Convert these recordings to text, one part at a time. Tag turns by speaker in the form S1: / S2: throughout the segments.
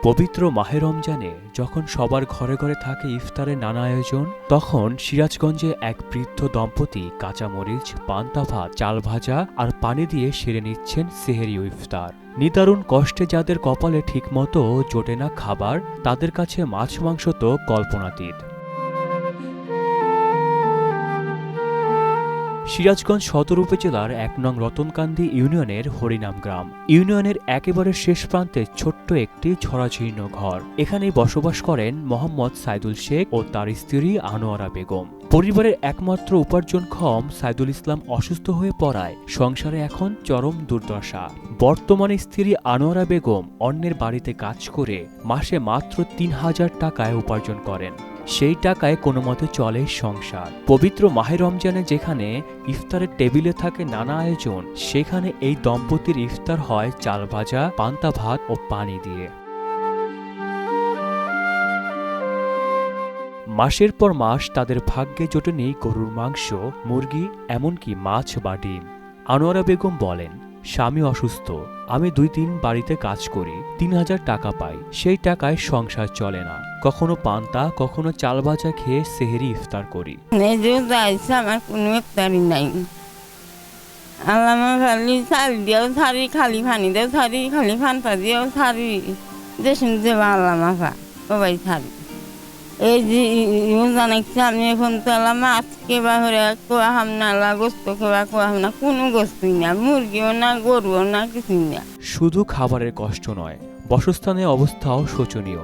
S1: পবিত্র মাহে রমজানে যখন সবার ঘরে ঘরে থাকে ইফতারের নানা আয়োজন, তখন সিরাজগঞ্জে এক বৃদ্ধ দম্পতি কাঁচামরিচ, পান্তা ভাত, চাল ভাজা আর পানি দিয়ে সেরে নিচ্ছেন সেহরি ও ইফতার। নিদারুণ কষ্টে যাদের কপালে ঠিকমতো জোটে না খাবার, তাদের কাছে মাছ মাংস তো কল্পনাতীত। সিরাজগঞ্জ সদর উপজেলার ১ নং রতনকান্দি ইউনিয়নের হরিনাম গ্রাম। ইউনিয়নের একেবারে শেষ প্রান্তে ছোট্ট একটি ছড়াছড়িনো ঘর। এখানেই বসবাস করেন মোহাম্মদ সাইদুল শেখ ও তার স্ত্রী আনোয়ারা বেগম। পরিবারের একমাত্র উপার্জনক্ষম সাইদুল ইসলাম অসুস্থ হয়ে পড়ায় সংসারে এখন চরম দুর্দশা। বর্তমানে স্ত্রী আনোয়ারা বেগম অন্যের বাড়িতে কাজ করে মাসে মাত্র ৩,০০০ টাকায় উপার্জন করেন। সেই টাকায় কোনো মতে চলে সংসার। পবিত্র মাহে রমজানে যেখানে ইফতারের টেবিলে থাকে নানা আয়োজন, সেখানে এই দম্পতির ইফতার হয় চাল ভাজা, পান্তা ভাত ও পানি দিয়ে। মাসের পর মাস তাদের ভাগ্যে জোটেনি গরুর মাংস, মুরগি, এমনকি মাছ বা ডিম। আনোয়ারা বেগম বলেন, স্বামী অসুস্থ, আমি ২-৩ বাড়িতে কাজ করি, ৩,০০০ টাকা পাই। সেই টাকায় সংসার চলে না। কখনো পান্তা, কখনো চাল ভাজা খেয়ে সেহরি ইফতার করি।
S2: আমার কোনো ইফতারি নাই। আল্লাহ খালি চাল দিয়েও ছাড়ি, খালি পানি দিয়েও ছাড়ি, খালি ফানপা দিয়েও ছাড়ি, দেশের যে আল্লাহ মাফা সবাই ছাড়ি। এই যে জানাচ্ছি আমি এখন তালা মাছ কেবা হরে কোয়া হাম না, গোস্ত কেবা কোয়া হাম না, কোনো গোস্তই না, মুরগিও না, গরুও না, কিছুই না।
S1: শুধু খাবারের কষ্ট নয়, বাসস্থানের অবস্থাও শোচনীয়।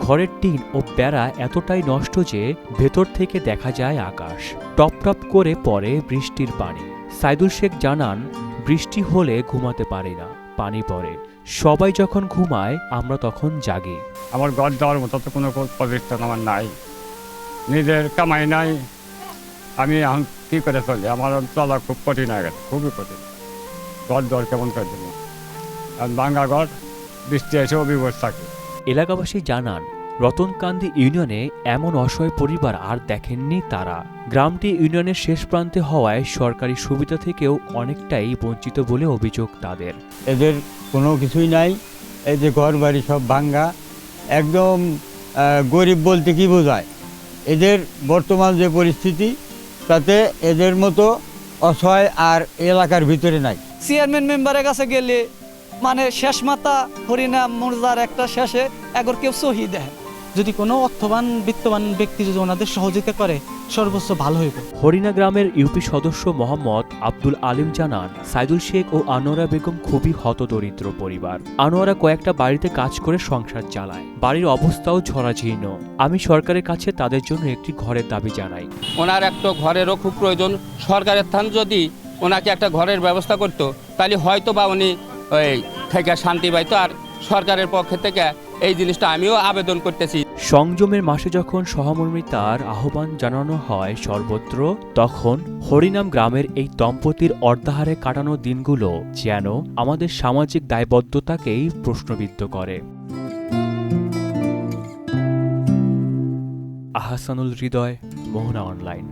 S1: ঘরের টিন ও বেড়া এতটাই নষ্ট যে ভেতর থেকে দেখা যায় আকাশ। টপ টপ করে পড়ে বৃষ্টির পানি। সাইদুল শেখ জানান, বৃষ্টি হলে ঘুমাতে পারি না, পানি পড়ে। সবাই যখন ঘুমায় আমরা তখন জাগি।
S3: আমার ঘর দেওয়ার মতো তো কোনো প্রতিষ্ঠান আমার নাই, নিজের কামাই নাই। আমি এখন কী করে চলি? আমার চলা খুব কঠিন হয়ে গেছে, খুবই কঠিন। ঘর দেওয়ার কেমন করে দেবো? আর ভাঙ্গা ঘর, বৃষ্টি এসেও বিপদ থাকে।
S1: এলাকাবাসী জানান, রতনকান্দি ইউনিয়নে এমন অসহায় পরিবার আর দেখেননি তারা। গ্রামটি ইউনিয়নের শেষ প্রান্তে হওয়ায় সরকারি সুবিধা থেকেও অনেকটাই বঞ্চিত বলে অভিযোগ তাদের।
S4: এদের কোনো কিছুই নাই। এই যে ঘর বাড়ি সব ভাঙ্গা, একদম গরিব বলতে কি বোঝায়? এদের বর্তমান যে পরিস্থিতি, তাতে এদের মতো অসহায় আর এলাকার ভিতরে নাই।
S5: চেয়ারম্যান মেম্বারের কাছে গেলে মানে শেষ মাথা হরিনাম মোর্জার একটা শেষে একবার কেউ সহি দেয়। যদি কোনো অর্থবান বিত্তবান ব্যক্তি যদি ওনাদের সহযোগিতা করে, সর্বোচ্চ ভালো হইবে।
S1: হরিনা গ্রামের ইউপি সদস্য মোহাম্মদ আব্দুল আলিম জানান, সাইদুল শেখ ও আনোয়ারা বেগম খুবই হতদরিদ্র পরিবার। আনোয়ারা কয়েকটা বাড়িতে কাজ করে সংসার চালায়। বাড়ির অবস্থাও ঝরাঝীর্ণ। আমি সরকারের কাছে তাদের জন্য একটি ঘরের দাবি জানাই।
S6: ওনার একটা ঘরেরও খুব প্রয়োজন। সরকারের স্থান যদি ওনাকে একটা ঘরের ব্যবস্থা করত, তাহলে হয়তো বা উনি ওই থেকে শান্তি পাইত। আর সরকারের পক্ষ থেকে এই জিনিসটা আমিও আবেদন করতেছি।
S1: সংযমের মাসে যখন সহমর্মিতার আহ্বান জানানো হয় সর্বত্র, তখন হরিনাম গ্রামের এই দম্পতির অর্ধাহারে কাটানো দিনগুলো যেন আমাদের সামাজিক দায়বদ্ধতাকেই প্রশ্নবিদ্ধ করে। আহসানুল হৃদয়, মোহনা অনলাইন।